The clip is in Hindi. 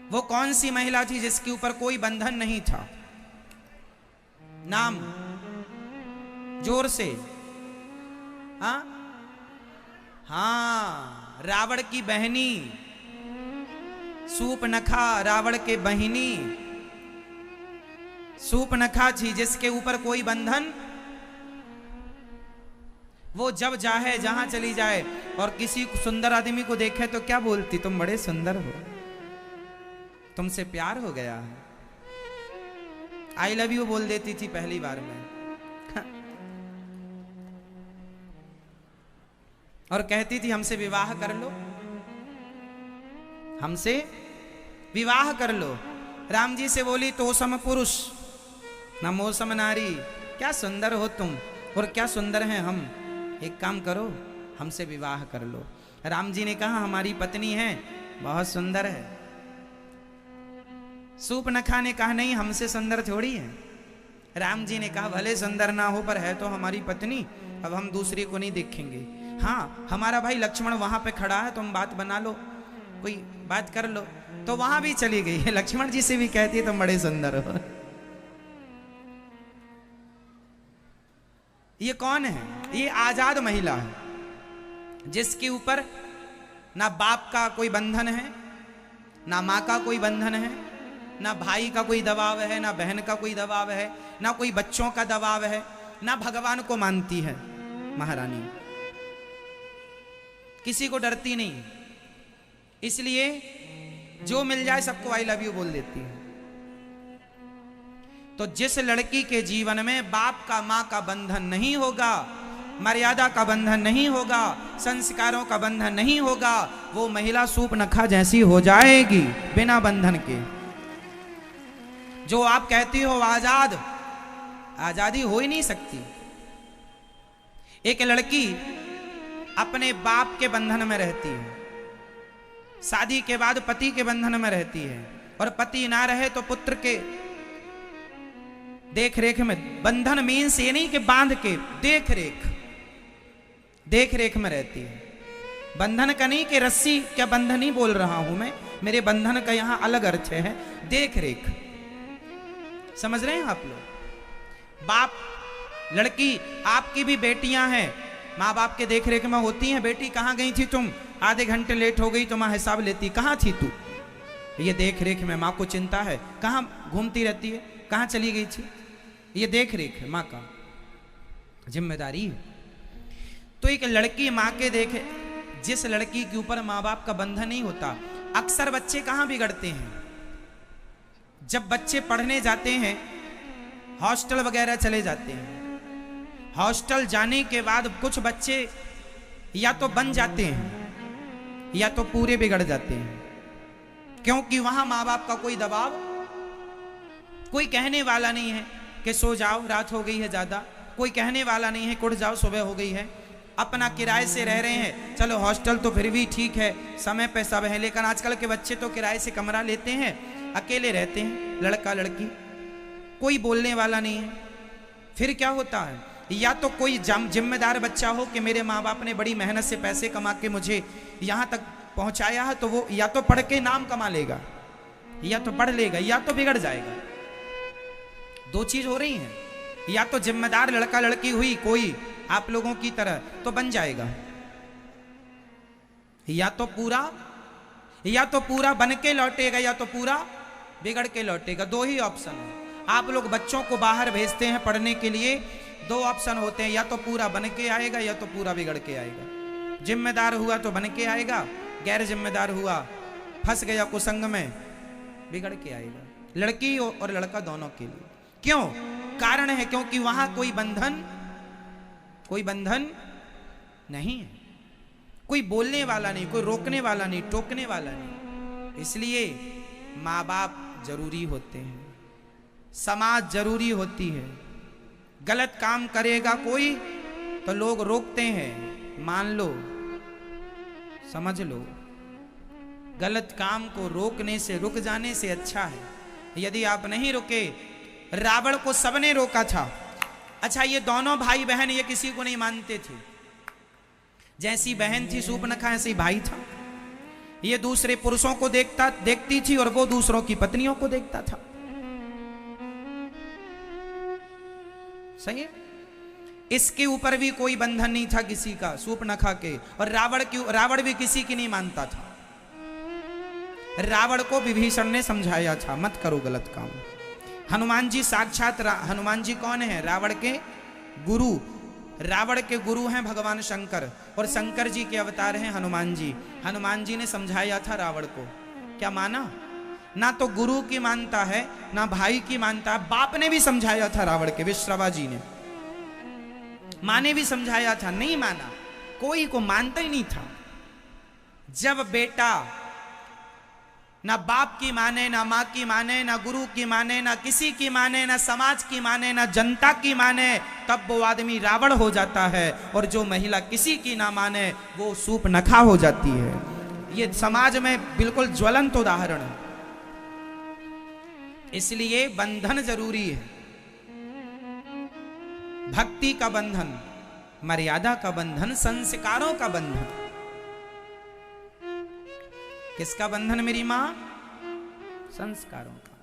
वो कौन सी महिला थी जिसके ऊपर कोई बंधन नहीं था? नाम जोर से। हाँ हाँ, रावण की बहनी सूपनखा, रावण के बहिनी सूपनखा थी जिसके ऊपर कोई बंधन। वो जब चाहे जहां चली जाए और किसी सुंदर आदमी को देखे तो क्या बोलती? तुम बड़े सुंदर हो, तुमसे प्यार हो गया है, आई लव यू बोल देती थी पहली बार में। और कहती थी हमसे विवाह कर लो, हमसे विवाह कर लो। राम जी से बोली तो सम पुरुष न मौसम नारी, क्या सुंदर हो तुम और क्या सुंदर हैं हम, एक काम करो हमसे विवाह कर लो। राम जी ने कहा हमारी पत्नी है, बहुत सुंदर है। सूपनखा ने कहा नहीं, हमसे सुंदर थोड़ी है। राम जी ने कहा भले सुंदर ना हो पर है तो हमारी पत्नी, अब हम दूसरे को नहीं देखेंगे। हाँ, हमारा भाई लक्ष्मण वहां पे खड़ा है, तुम बात बना लो, कोई बात कर लो। तो वहां भी चली गई, लक्ष्मण जी से भी कहती है तुम बड़े सुंदर हो। ये कौन है? ये आजाद महिला है जिसके ऊपर ना बाप का कोई बंधन है, ना माँ का कोई बंधन है, ना भाई का कोई दबाव है, ना बहन का कोई दबाव है, ना कोई बच्चों का दबाव है, ना भगवान को मानती है महारानी, किसी को डरती नहीं, इसलिए जो मिल जाए सबको आई लव यू बोल देती है। तो जिस लड़की के जीवन में बाप का मां का बंधन नहीं होगा, मर्यादा का बंधन नहीं होगा, संस्कारों का बंधन नहीं होगा, वो महिला सूपनखा जैसी हो जाएगी बिना बंधन के। जो आप कहती हो आजाद, आजादी हो ही नहीं सकती। एक लड़की अपने बाप के बंधन में रहती है, शादी के बाद पति के बंधन में रहती है, और पति ना रहे तो पुत्र के देख रेख में। बंधन मीन्स ये नहीं कि बांध के, देख रेख, देख रेख में रहती है। बंधन का नहीं कि रस्सी, क्या बंधन ही बोल रहा हूं मैं, मेरे बंधन का यहां अलग अर्थ है, देख रेख। समझ रहे हैं आप लोग? बाप, लड़की, आपकी भी बेटियां हैं, माँ बाप के देख रेख में होती हैं। बेटी कहाँ गई थी तुम? आधे घंटे लेट हो गई तो माँ हिसाब लेती, कहाँ थी तू? ये देख रेख में माँ को चिंता है, कहाँ घूमती रहती है, कहाँ चली गई थी? ये देख रेख है माँ का, जिम्मेदारी है। तो एक लड़की माँ के देखे, जिस लड़की के ऊपर माँ बाप का बंधन नहीं होता, अक्सर बच्चे कहाँ बिगड़ते हैं? जब बच्चे पढ़ने जाते हैं, हॉस्टल वगैरह चले जाते हैं, हॉस्टल जाने के बाद कुछ बच्चे या तो बन जाते हैं या तो पूरे बिगड़ जाते हैं, क्योंकि वहां माँ बाप का कोई दबाव, कोई कहने वाला नहीं है कि सो जाओ रात हो गई है ज्यादा, कोई कहने वाला नहीं है कि उठ जाओ सुबह हो गई है। अपना किराए से रह रहे हैं, चलो हॉस्टल तो फिर भी ठीक है, समय पे सब है, लेकिन आजकल के बच्चे तो किराए से कमरा लेते हैं, अकेले रहते हैं, लड़का लड़की, कोई बोलने वाला नहीं है। फिर क्या होता है? या तो कोई जिम्मेदार बच्चा हो कि मेरे माँ बाप ने बड़ी मेहनत से पैसे कमा के मुझे यहाँ तक पहुँचाया है, तो वो या तो पढ़ के नाम कमा लेगा, या तो पढ़ लेगा, या तो बिगड़ जाएगा। दो चीज हो रही हैं, या तो जिम्मेदार लड़का लड़की हुई कोई आप लोगों की तरह तो बन जाएगा, या तो पूरा बन के लौटेगा, या तो पूरा बिगड़ के लौटेगा। दो ही ऑप्शन है। आप लोग बच्चों को बाहर भेजते हैं पढ़ने के लिए, दो ऑप्शन होते हैं, या तो पूरा बन के आएगा या तो पूरा बिगड़ के आएगा। जिम्मेदार हुआ तो बन के आएगा, गैर जिम्मेदार हुआ, फंस गया कुसंग में, बिगड़ के आएगा। लड़की और लड़का दोनों के लिए। क्यों? कारण है क्योंकि वहां कोई बंधन नहीं है, कोई बोलने वाला नहीं, कोई रोकने वाला नहीं, टोकने वाला नहीं। इसलिए माँ बाप जरूरी होते हैं, समाज जरूरी होती है। गलत काम करेगा कोई तो लोग रोकते हैं, मान लो, समझ लो। गलत काम को रोकने से, रुक जाने से अच्छा है। यदि आप नहीं रुके, रावण को सबने रोका था। अच्छा, ये दोनों भाई बहन ये किसी को नहीं मानते थे। जैसी बहन थी सूपनखा, ऐसे ही भाई था। ये दूसरे पुरुषों को देखती थी और वो दूसरों की पत्नियों को देखता था। सही है। इसके ऊपर भी कोई बंधन नहीं था किसी का, सूर्पनखा के। और रावण भी किसी की नहीं मानता था। रावण को विभीषण ने समझाया था, मत करो गलत काम। हनुमान जी साक्षात हनुमान जी कौन है? रावण के गुरु। रावण के गुरु हैं भगवान शंकर, और शंकर जी के अवतार हैं हनुमान जी। हनुमान जी ने समझाया था रावण को, क्या माना? ना तो गुरु की मानता है, ना भाई की मानता है। बाप ने भी समझाया था रावण के, विश्रवा जी ने, माँ ने भी समझाया था, नहीं माना। कोई को मानता ही नहीं था। जब बेटा ना बाप की माने, ना माँ की माने, ना गुरु की माने, ना किसी की माने, ना समाज की माने, ना जनता की माने, तब वो आदमी रावण हो जाता है। और जो महिला किसी की ना माने वो सूर्पनखा हो जाती है। ये समाज में बिल्कुल ज्वलंत उदाहरण है। इसलिए बंधन जरूरी है। भक्ति का बंधन, मर्यादा का बंधन, संस्कारों का बंधन। किसका बंधन मेरी मां? संस्कारों का।